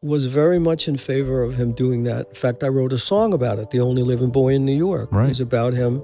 was very much in favor of him doing that. In fact, I wrote a song about it, The Only Living Boy in New York. Right. It was about him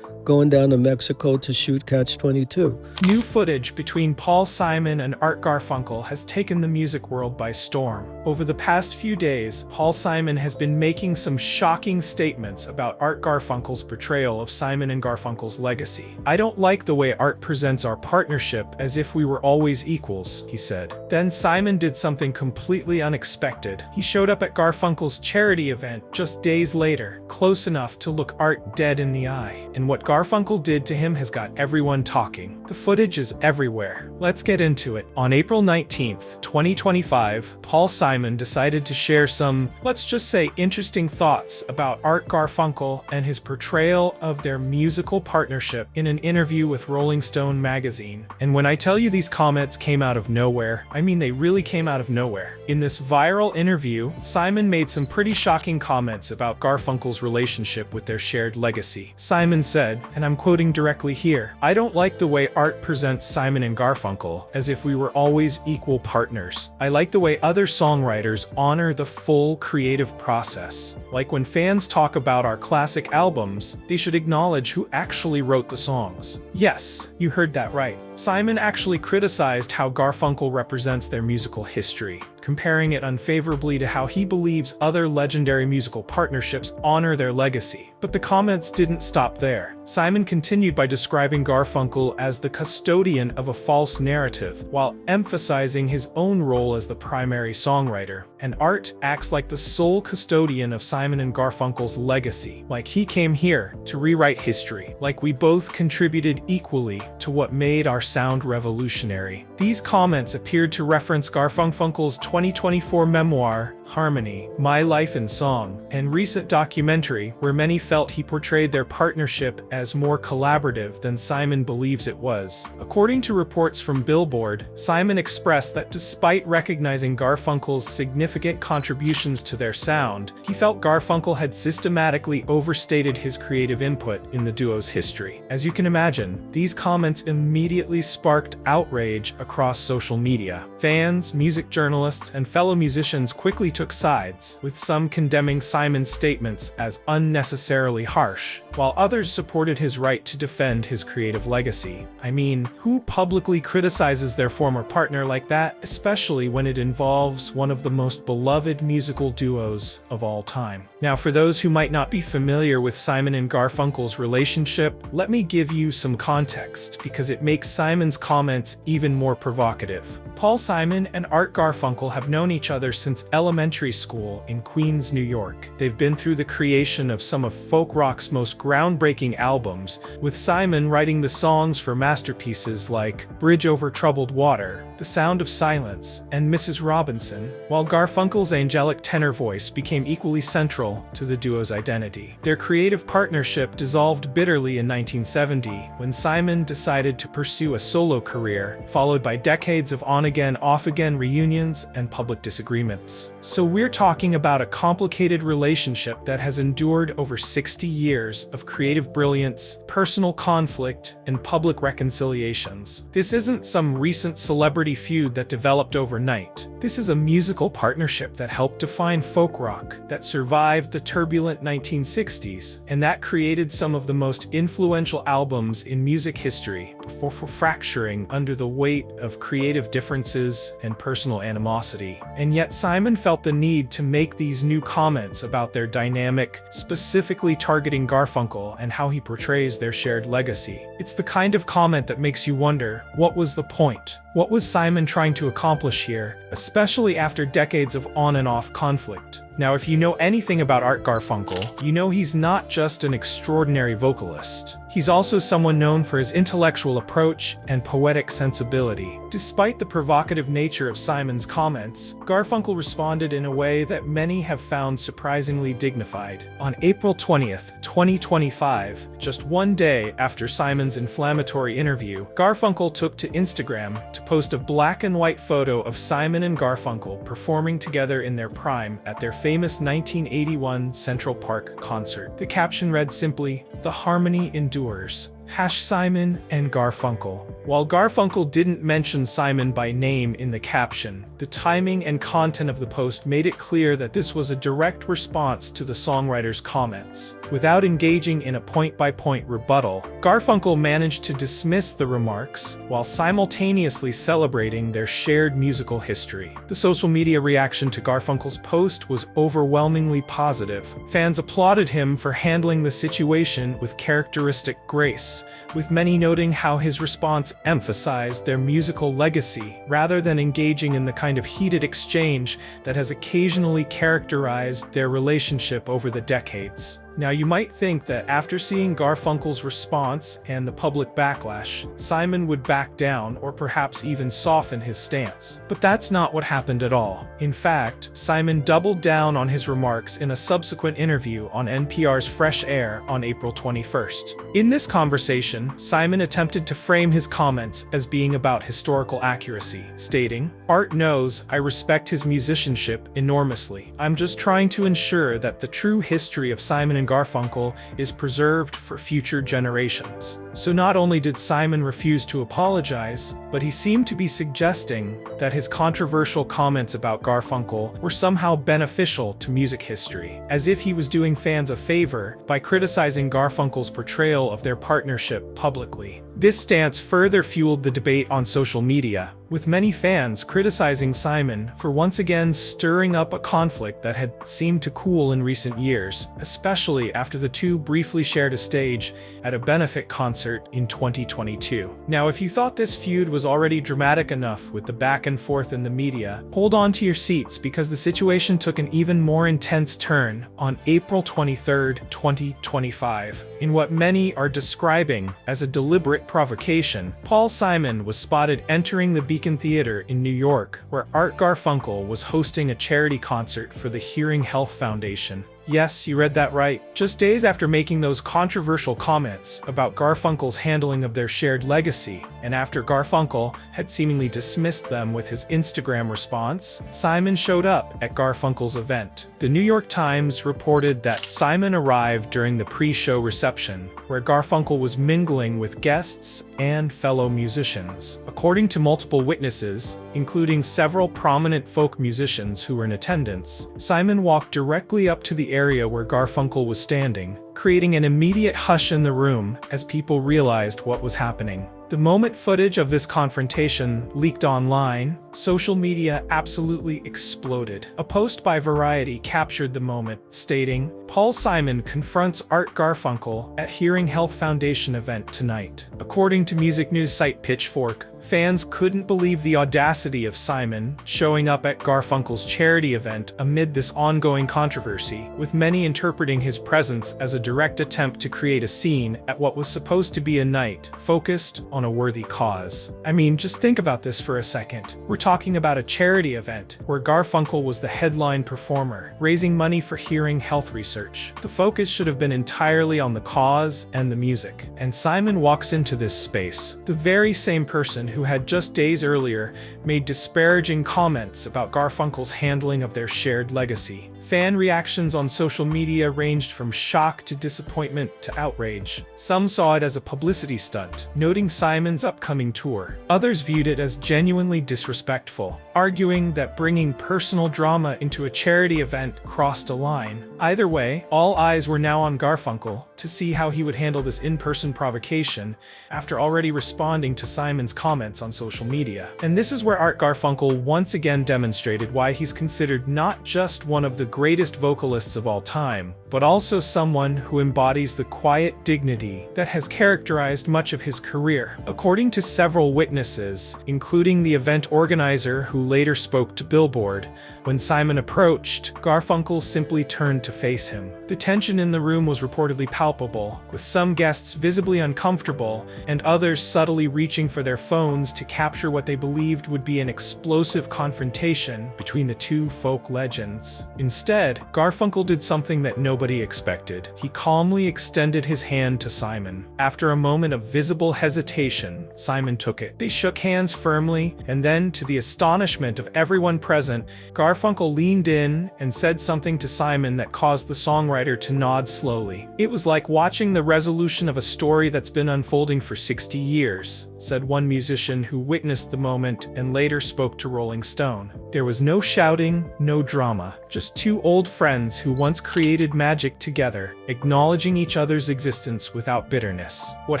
going down to Mexico to shoot Catch-22. New footage between Paul Simon and Art Garfunkel has taken the music world by storm. Over the past few days, Paul Simon has been making some shocking statements about Art Garfunkel's portrayal of Simon and Garfunkel's legacy. "I don't like the way Art presents our partnership as if we were always equals," he said. Then Simon did something completely unexpected. He showed up at Garfunkel's charity event just days later, close enough to look Art dead in the eye. And what Garfunkel did to him has got everyone talking. The footage is everywhere. Let's get into it. On April 19th, 2025, Paul Simon decided to share some, let's just say, interesting thoughts about Art Garfunkel and his portrayal of their musical partnership in an interview with Rolling Stone magazine. And when I tell you these comments came out of nowhere, I mean they really came out of nowhere. In this viral interview, Simon made some pretty shocking comments about Garfunkel's relationship with their shared legacy. Simon said, and I'm quoting directly here, "I don't like the way Art presents Simon and Garfunkel as if we were always equal partners. I like the way other songwriters honor the full creative process. Like when fans talk about our classic albums, they should acknowledge who actually wrote the songs." Yes, you heard that right. Simon actually criticized how Garfunkel represents their musical history, comparing it unfavorably to how he believes other legendary musical partnerships honor their legacy. But the comments didn't stop there. Simon continued by describing Garfunkel as the custodian of a false narrative, while emphasizing his own role as the primary songwriter. And Art acts like the sole custodian of Simon and Garfunkel's legacy, like he came here to rewrite history, like we both contributed equally to what made our sound revolutionary. These comments appeared to reference Garfunkel's 2024 memoir, Harmony, My Life in Song, and recent documentary where many felt he portrayed their partnership as more collaborative than Simon believes it was. According to reports from Billboard, Simon expressed that despite recognizing Garfunkel's significant contributions to their sound, he felt Garfunkel had systematically overstated his creative input in the duo's history. As you can imagine, these comments immediately sparked outrage across social media. Fans, music journalists, and fellow musicians quickly took sides, with some condemning Simon's statements as unnecessarily harsh, while others supported his right to defend his creative legacy. I mean, who publicly criticizes their former partner like that, especially when it involves one of the most beloved musical duos of all time? Now, for those who might not be familiar with Simon and Garfunkel's relationship, let me give you some context, because it makes Simon's comments even more provocative. Paul Simon and Art Garfunkel have known each other since elementary school in Queens, New York. They've been through the creation of some of folk rock's most groundbreaking albums, with Simon writing the songs for masterpieces like Bridge Over Troubled Water, The Sound of Silence, and Mrs. Robinson, while Garfunkel's angelic tenor voice became equally central to the duo's identity. Their creative partnership dissolved bitterly in 1970 when Simon decided to pursue a solo career, followed by decades of on-again, off-again reunions and public disagreements. So we're talking about a complicated relationship that has endured over 60 years of creative brilliance, personal conflict, and public reconciliations. This isn't some recent celebrity feud that developed overnight. This is a musical partnership that helped define folk rock, that survived the turbulent 1960s, and that created some of the most influential albums in music history before fracturing under the weight of creative differences and personal animosity. And yet Simon felt the need to make these new comments about their dynamic, specifically targeting Garfunkel and how he portrays their shared legacy. It's the kind of comment that makes you wonder, what was the point? What was Simon trying to accomplish here, especially after decades of on and off conflict? Now, if you know anything about Art Garfunkel, you know he's not just an extraordinary vocalist. He's also someone known for his intellectual approach and poetic sensibility. Despite the provocative nature of Simon's comments, Garfunkel responded in a way that many have found surprisingly dignified. On April 20th, 2025, just one day after Simon's inflammatory interview, Garfunkel took to Instagram to post a black and white photo of Simon and Garfunkel performing together in their prime at their famous 1981 Central Park concert. The caption read simply, "The harmony endures. Simon and Garfunkel." While Garfunkel didn't mention Simon by name in the caption, the timing and content of the post made it clear that this was a direct response to the songwriter's comments. Without engaging in a point-by-point rebuttal, Garfunkel managed to dismiss the remarks while simultaneously celebrating their shared musical history. The social media reaction to Garfunkel's post was overwhelmingly positive. Fans applauded him for handling the situation with characteristic grace, with many noting how his response emphasized their musical legacy rather than engaging in the kind of heated exchange that has occasionally characterized their relationship over the decades. Now, you might think that after seeing Garfunkel's response and the public backlash, Simon would back down or perhaps even soften his stance. But that's not what happened at all. In fact, Simon doubled down on his remarks in a subsequent interview on NPR's Fresh Air on April 21st. In this conversation, Simon attempted to frame his comments as being about historical accuracy, stating, "Art knows I respect his musicianship enormously. I'm just trying to ensure that the true history of Simon and Garfunkel is preserved for future generations." So not only did Simon refuse to apologize, but he seemed to be suggesting that his controversial comments about Garfunkel were somehow beneficial to music history, as if he was doing fans a favor by criticizing Garfunkel's portrayal of their partnership publicly. This stance further fueled the debate on social media, with many fans criticizing Simon for once again stirring up a conflict that had seemed to cool in recent years, especially after the two briefly shared a stage at a benefit concert in 2022. Now, if you thought this feud was already dramatic enough with the back and forth in the media, hold on to your seats because the situation took an even more intense turn on April 23rd, 2025. In what many are describing as a deliberate provocation, Paul Simon was spotted entering the Beacon Theater in New York, where Art Garfunkel was hosting a charity concert for the Hearing Health Foundation. Yes, you read that right. Just days after making those controversial comments about Garfunkel's handling of their shared legacy, and after Garfunkel had seemingly dismissed them with his Instagram response, Simon showed up at Garfunkel's event. The New York Times reported that Simon arrived during the pre-show reception, where Garfunkel was mingling with guests and fellow musicians. According to multiple witnesses, including several prominent folk musicians who were in attendance, Simon walked directly up to the area where Garfunkel was standing, creating an immediate hush in the room as people realized what was happening. The moment footage of this confrontation leaked online, social media absolutely exploded. A post by Variety captured the moment, stating, "Paul Simon confronts Art Garfunkel at Hearing Health Foundation event tonight." According to music news site Pitchfork, fans couldn't believe the audacity of Simon showing up at Garfunkel's charity event amid this ongoing controversy, with many interpreting his presence as a direct attempt to create a scene at what was supposed to be a night focused on a worthy cause. I mean, just think about this for a second. We're talking about a charity event where Garfunkel was the headline performer, raising money for hearing health research. The focus should have been entirely on the cause and the music. And Simon walks into this space, the very same person who had just days earlier made disparaging comments about Garfunkel's handling of their shared legacy. Fan reactions on social media ranged from shock to disappointment to outrage. Some saw it as a publicity stunt, noting Simon's upcoming tour. Others viewed it as genuinely disrespectful, arguing that bringing personal drama into a charity event crossed a line. Either way, all eyes were now on Garfunkel to see how he would handle this in-person provocation after already responding to Simon's comments on social media. And this is where Art Garfunkel once again demonstrated why he's considered not just one of the greatest vocalists of all time, but also someone who embodies the quiet dignity that has characterized much of his career. According to several witnesses, including the event organizer who later spoke to Billboard, when Simon approached, Garfunkel simply turned to face him. The tension in the room was reportedly palpable, with some guests visibly uncomfortable and others subtly reaching for their phones to capture what they believed would be an explosive confrontation between the two folk legends. Instead, Garfunkel did something that nobody expected. He calmly extended his hand to Simon. After a moment of visible hesitation, Simon took it. They shook hands firmly, and then, to the astonishment astonishment of everyone present, Garfunkel leaned in and said something to Simon that caused the songwriter to nod slowly. "It was like watching the resolution of a story that's been unfolding for 60 years, said one musician who witnessed the moment and later spoke to Rolling Stone. "There was no shouting, no drama, just two old friends who once created magic together, acknowledging each other's existence without bitterness." What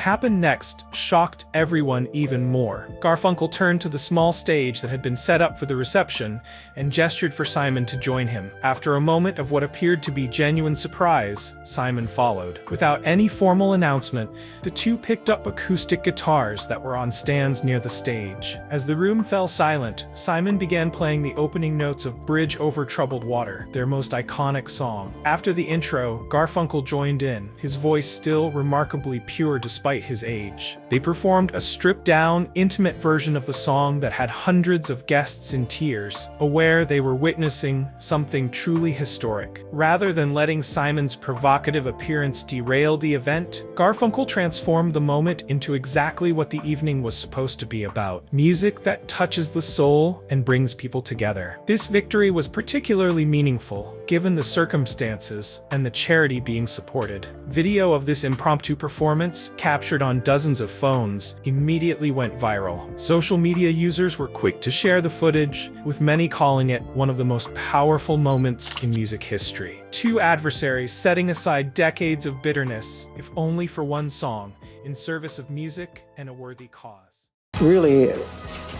happened next shocked everyone even more. Garfunkel turned to the small stage that had been set up for the reception and gestured for Simon to join him. After a moment of what appeared to be genuine surprise, Simon followed. Without any formal announcement, the two picked up acoustic guitars that were on stands near the stage. As the room fell silent, Simon began playing the opening notes of Bridge Over Troubled Water, their most iconic song. After the intro, Garfunkel joined in, his voice still remarkably pure despite his age. They performed a stripped-down, intimate version of the song that had hundreds of guests in tears, aware they were witnessing something truly historic. Rather than letting Simon's provocative appearance derail the event, Garfunkel transformed the moment into exactly what the evening was supposed to be about: music that touches the soul and brings people together. This victory was particularly meaningful, given the circumstances and the charity being supported. Video of this impromptu performance, captured on dozens of phones, immediately went viral. Social media users were quick to share the footage, with many calling it one of the most powerful moments in music history. Two adversaries setting aside decades of bitterness, if only for one song, in service of music and a worthy cause. Really,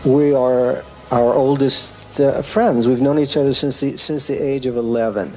we are our oldest friends. We've known each other since the age of 11.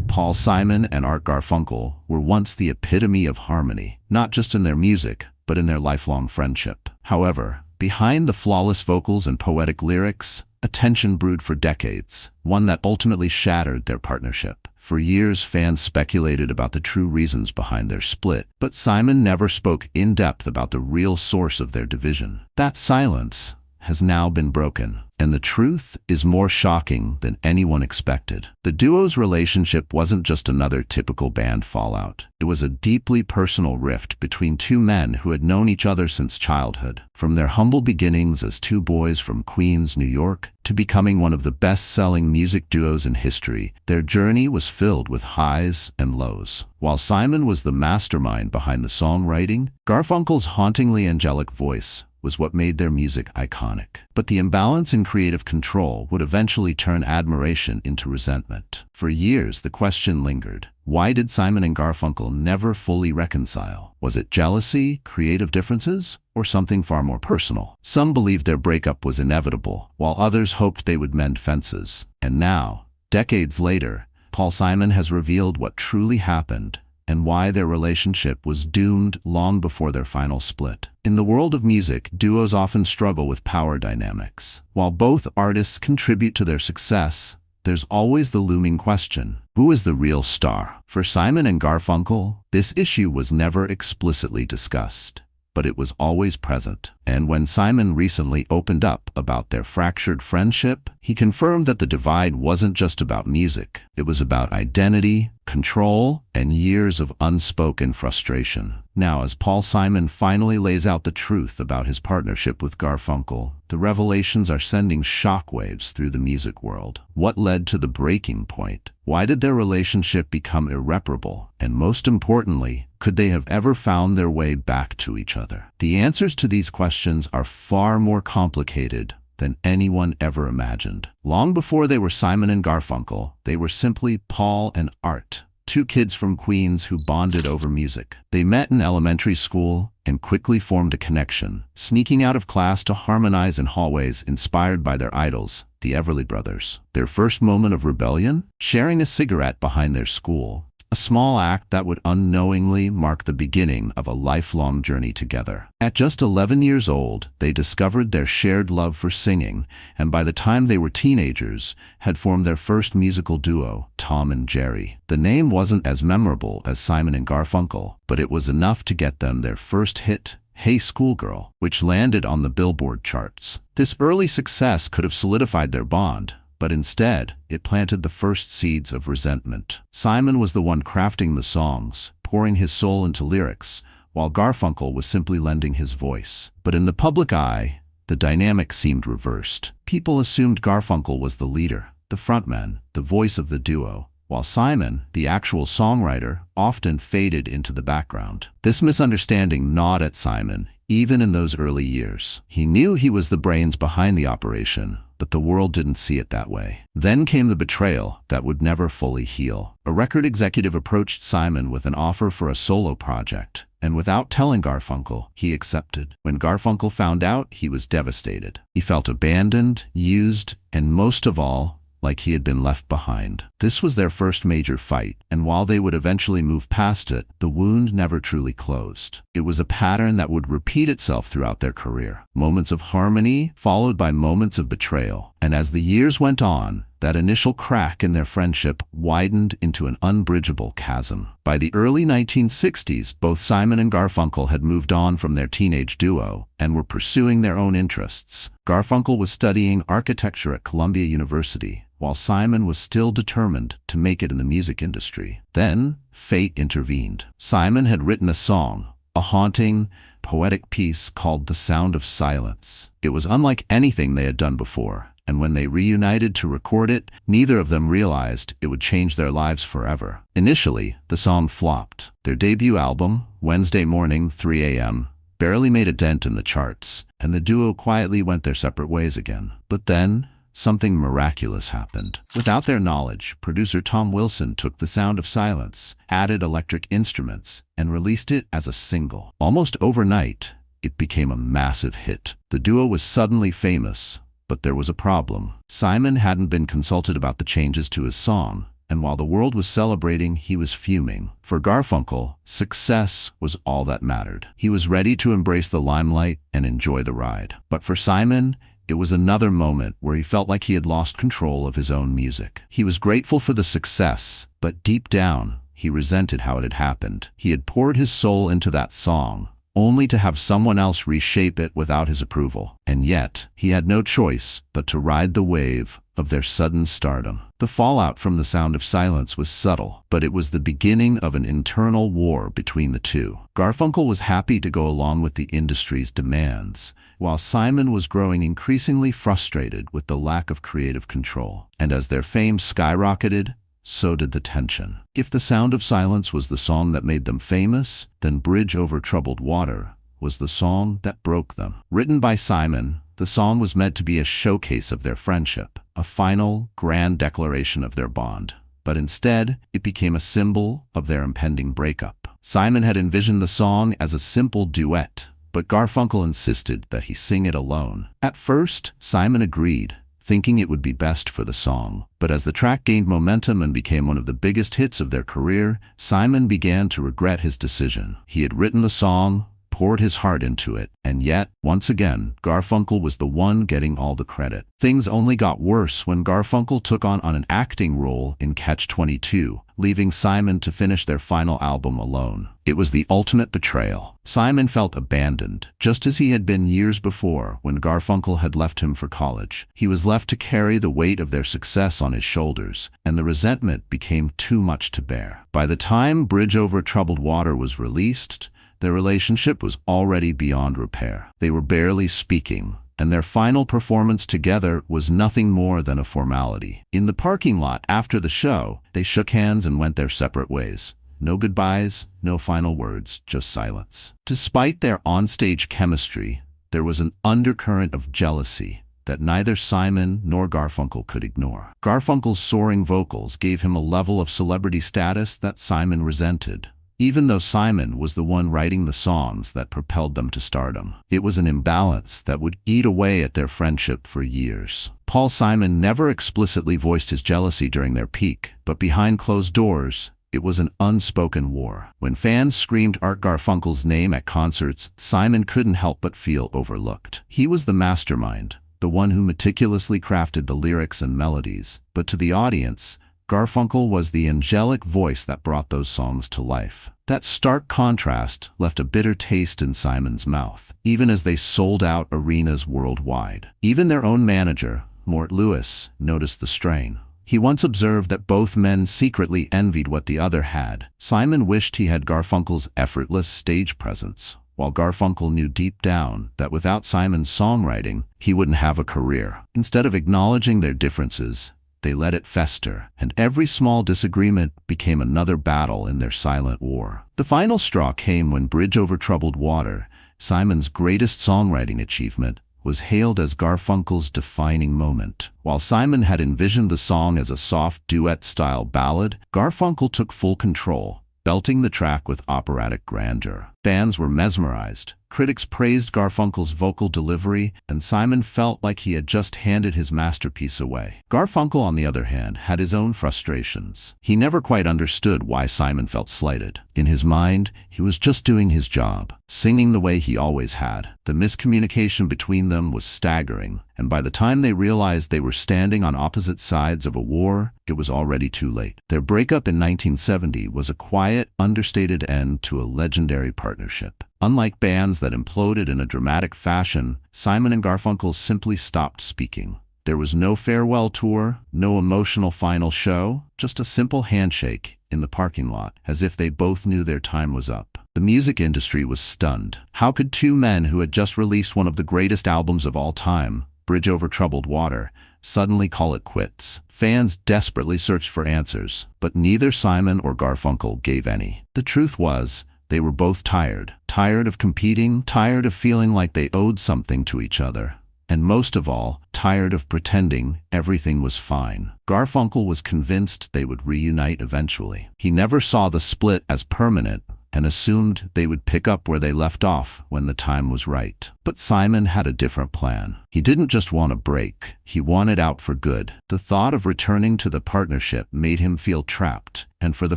Paul Simon and Art Garfunkel were once the epitome of harmony, not just in their music, but in their lifelong friendship. However, behind the flawless vocals and poetic lyrics, a tension brewed for decades, one that ultimately shattered their partnership. For years, fans speculated about the true reasons behind their split, but Simon never spoke in depth about the real source of their division. That silence has now been broken, and the truth is more shocking than anyone expected. The duo's relationship wasn't just another typical band fallout. It was a deeply personal rift between two men who had known each other since childhood. From their humble beginnings as two boys from Queens, New York, to becoming one of the best-selling music duos in history, their journey was filled with highs and lows. While Simon was the mastermind behind the songwriting, Garfunkel's hauntingly angelic voice was what made their music iconic. But the imbalance in creative control would eventually turn admiration into resentment. For years, the question lingered: why did Simon and Garfunkel never fully reconcile? Was it jealousy, creative differences, or something far more personal? Some believed their breakup was inevitable, while others hoped they would mend fences. And now, decades later, Paul Simon has revealed what truly happened and why their relationship was doomed long before their final split. In the world of music, duos often struggle with power dynamics. While both artists contribute to their success, there's always the looming question: who is the real star? For Simon and Garfunkel, this issue was never explicitly discussed, but it was always present. And when Simon recently opened up about their fractured friendship, he confirmed that the divide wasn't just about music. It was about identity, control, and years of unspoken frustration. Now, as Paul Simon finally lays out the truth about his partnership with Garfunkel, the revelations are sending shockwaves through the music world. What led to the breaking point? Why did their relationship become irreparable? And most importantly, could they have ever found their way back to each other? The answers to these questions are far more complicated than anyone ever imagined. Long before they were Simon and Garfunkel, they were simply Paul and Art, two kids from Queens who bonded over music. They met in elementary school and quickly formed a connection, sneaking out of class to harmonize in hallways inspired by their idols, the Everly Brothers. Their first moment of rebellion? Sharing a cigarette behind their school. A small act that would unknowingly mark the beginning of a lifelong journey together. At just 11 years old, they discovered their shared love for singing, and by the time they were teenagers, had formed their first musical duo, Tom and Jerry. The name wasn't as memorable as Simon and Garfunkel, but it was enough to get them their first hit, Hey Schoolgirl, which landed on the Billboard charts. This early success could have solidified their bond, but instead, it planted the first seeds of resentment. Simon was the one crafting the songs, pouring his soul into lyrics, while Garfunkel was simply lending his voice. But in the public eye, the dynamic seemed reversed. People assumed Garfunkel was the leader, the frontman, the voice of the duo, while Simon, the actual songwriter, often faded into the background. This misunderstanding gnawed at Simon, even in those early years. He knew he was the brains behind the operation, but the world didn't see it that way. Then came the betrayal that would never fully heal. A record executive approached Simon with an offer for a solo project, and without telling Garfunkel, he accepted. When Garfunkel found out, he was devastated. He felt abandoned, used, and most of all, like he had been left behind. This was their first major fight, and while they would eventually move past it, the wound never truly closed. It was a pattern that would repeat itself throughout their career. Moments of harmony, followed by moments of betrayal. And as the years went on, that initial crack in their friendship widened into an unbridgeable chasm. By the early 1960s, both Simon and Garfunkel had moved on from their teenage duo and were pursuing their own interests. Garfunkel was studying architecture at Columbia University, while Simon was still determined to make it in the music industry. Then, fate intervened. Simon had written a song, a haunting, poetic piece called The Sound of Silence. It was unlike anything they had done before, and when they reunited to record it, neither of them realized it would change their lives forever. Initially, the song flopped. Their debut album, Wednesday Morning, 3 a.m., barely made a dent in the charts, and the duo quietly went their separate ways again. But then, something miraculous happened. Without their knowledge, producer Tom Wilson took The Sound of Silence, added electric instruments, and released it as a single. Almost overnight, it became a massive hit. The duo was suddenly famous, but there was a problem. Simon hadn't been consulted about the changes to his song, and while the world was celebrating, he was fuming. For Garfunkel, success was all that mattered. He was ready to embrace the limelight and enjoy the ride. But for Simon, it was another moment where he felt like he had lost control of his own music. He was grateful for the success, but deep down, he resented how it had happened. He had poured his soul into that song, only to have someone else reshape it without his approval. And yet, he had no choice but to ride the wave of their sudden stardom. The fallout from The Sound of Silence was subtle, but it was the beginning of an internal war between the two. Garfunkel was happy to go along with the industry's demands, while Simon was growing increasingly frustrated with the lack of creative control. And as their fame skyrocketed, so did the tension. If The Sound of Silence was the song that made them famous, then Bridge Over Troubled Water was the song that broke them. Written by Simon, the song was meant to be a showcase of their friendship, a final, grand declaration of their bond. But instead, it became a symbol of their impending breakup. Simon had envisioned the song as a simple duet, but Garfunkel insisted that he sing it alone. At first, Simon agreed, thinking it would be best for the song. But as the track gained momentum and became one of the biggest hits of their career, Simon began to regret his decision. He had written the song, poured his heart into it, and yet, once again, Garfunkel was the one getting all the credit. Things only got worse when Garfunkel took on an acting role in Catch-22, leaving Simon to finish their final album alone. It was the ultimate betrayal. Simon felt abandoned, just as he had been years before when Garfunkel had left him for college. He was left to carry the weight of their success on his shoulders, and the resentment became too much to bear. By the time Bridge Over Troubled Water was released, their relationship was already beyond repair. They were barely speaking, and their final performance together was nothing more than a formality. In the parking lot after the show, they shook hands and went their separate ways. No goodbyes, no final words, just silence. Despite their onstage chemistry, there was an undercurrent of jealousy that neither Simon nor Garfunkel could ignore. Garfunkel's soaring vocals gave him a level of celebrity status that Simon resented, even though Simon was the one writing the songs that propelled them to stardom. It was an imbalance that would eat away at their friendship for years. Paul Simon never explicitly voiced his jealousy during their peak, but behind closed doors, it was an unspoken war. When fans screamed Art Garfunkel's name at concerts, Simon couldn't help but feel overlooked. He was the mastermind, the one who meticulously crafted the lyrics and melodies, but to the audience, Garfunkel was the angelic voice that brought those songs to life. That stark contrast left a bitter taste in Simon's mouth, even as they sold out arenas worldwide. Even their own manager, Mort Lewis, noticed the strain. He once observed that both men secretly envied what the other had. Simon wished he had Garfunkel's effortless stage presence, while Garfunkel knew deep down that without Simon's songwriting, he wouldn't have a career. Instead of acknowledging their differences, they let it fester, and every small disagreement became another battle in their silent war. The final straw came when Bridge Over Troubled Water, Simon's greatest songwriting achievement, was hailed as Garfunkel's defining moment. While Simon had envisioned the song as a soft duet-style ballad, Garfunkel took full control, belting the track with operatic grandeur. Fans were mesmerized. Critics praised Garfunkel's vocal delivery, and Simon felt like he had just handed his masterpiece away. Garfunkel, on the other hand, had his own frustrations. He never quite understood why Simon felt slighted. In his mind, he was just doing his job, singing the way he always had. The miscommunication between them was staggering, and by the time they realized they were standing on opposite sides of a war, it was already too late. Their breakup in 1970 was a quiet, understated end to a legendary partnership. Unlike bands that imploded in a dramatic fashion, Simon and Garfunkel simply stopped speaking. There was no farewell tour, no emotional final show, just a simple handshake in the parking lot, as if they both knew their time was up. The music industry was stunned. How could two men who had just released one of the greatest albums of all time, Bridge Over Troubled Water, suddenly call it quits? Fans desperately searched for answers, but neither Simon or Garfunkel gave any. The truth was, they were both tired of competing, tired of feeling like they owed something to each other, and most of all, tired of pretending everything was fine. Garfunkel was convinced they would reunite eventually. He never saw the split as permanent and assumed they would pick up where they left off when the time was right. But Simon had a different plan. He didn't just want a break, he wanted out for good. The thought of returning to the partnership made him feel trapped, and for the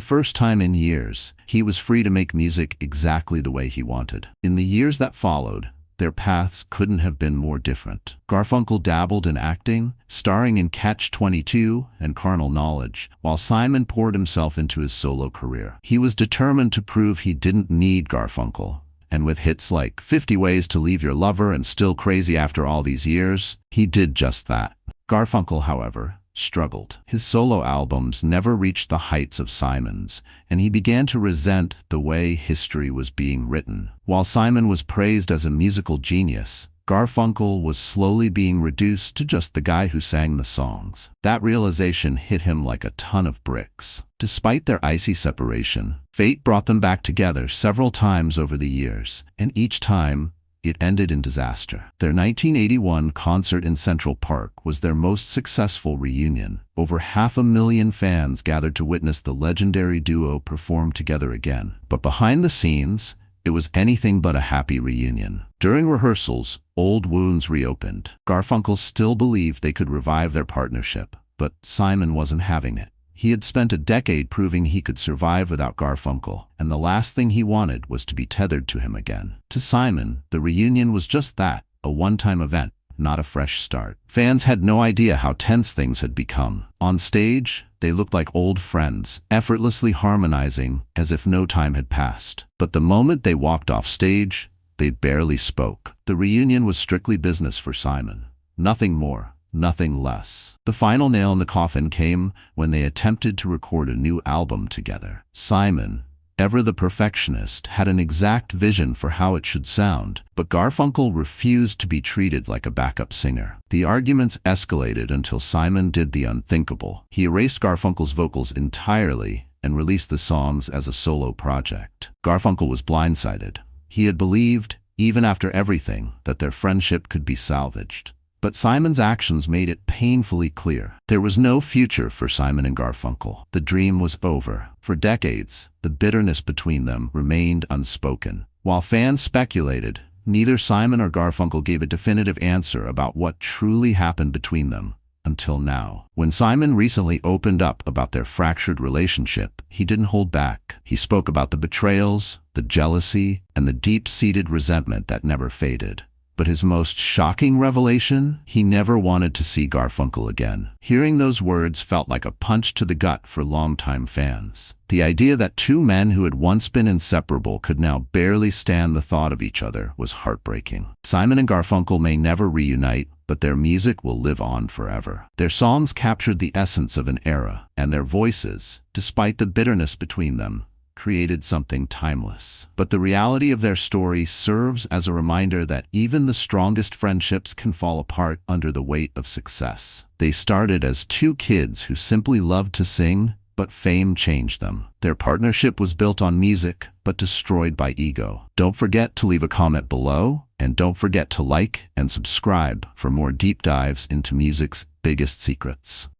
first time in years, he was free to make music exactly the way he wanted. In the years that followed, their paths couldn't have been more different. Garfunkel dabbled in acting, starring in Catch-22 and Carnal Knowledge, while Simon poured himself into his solo career. He was determined to prove he didn't need Garfunkel, and with hits like 50 Ways to Leave Your Lover and Still Crazy After All These Years, he did just that. Garfunkel, however, struggled. His solo albums never reached the heights of Simon's, and he began to resent the way history was being written. While Simon was praised as a musical genius, Garfunkel was slowly being reduced to just the guy who sang the songs. That realization hit him like a ton of bricks. Despite their icy separation, fate brought them back together several times over the years, and each time, it ended in disaster. Their 1981 concert in Central Park was their most successful reunion. Over 500,000 fans gathered to witness the legendary duo perform together again. But behind the scenes, it was anything but a happy reunion. During rehearsals, old wounds reopened. Garfunkel still believed they could revive their partnership, but Simon wasn't having it. He had spent a decade proving he could survive without Garfunkel, and the last thing he wanted was to be tethered to him again. To Simon, the reunion was just that, a one-time event, not a fresh start. Fans had no idea how tense things had become. On stage, they looked like old friends, effortlessly harmonizing as if no time had passed. But the moment they walked off stage, they barely spoke. The reunion was strictly business for Simon. Nothing more. Nothing less. The final nail in the coffin came when they attempted to record a new album together. Simon, ever the perfectionist, had an exact vision for how it should sound, but Garfunkel refused to be treated like a backup singer. The arguments escalated until Simon did the unthinkable. He erased Garfunkel's vocals entirely and released the songs as a solo project. Garfunkel was blindsided. He had believed, even after everything, that their friendship could be salvaged. But Simon's actions made it painfully clear. There was no future for Simon and Garfunkel. The dream was over. For decades, the bitterness between them remained unspoken. While fans speculated, neither Simon or Garfunkel gave a definitive answer about what truly happened between them, until now. When Simon recently opened up about their fractured relationship, he didn't hold back. He spoke about the betrayals, the jealousy, and the deep-seated resentment that never faded. But his most shocking revelation? He never wanted to see Garfunkel again. Hearing those words felt like a punch to the gut for longtime fans. The idea that two men who had once been inseparable could now barely stand the thought of each other was heartbreaking. Simon and Garfunkel may never reunite, but their music will live on forever. Their songs captured the essence of an era, and their voices, despite the bitterness between them, created something timeless. But the reality of their story serves as a reminder that even the strongest friendships can fall apart under the weight of success. They started as two kids who simply loved to sing, but fame changed them. Their partnership was built on music, but destroyed by ego. Don't forget to leave a comment below, and don't forget to like and subscribe for more deep dives into music's biggest secrets.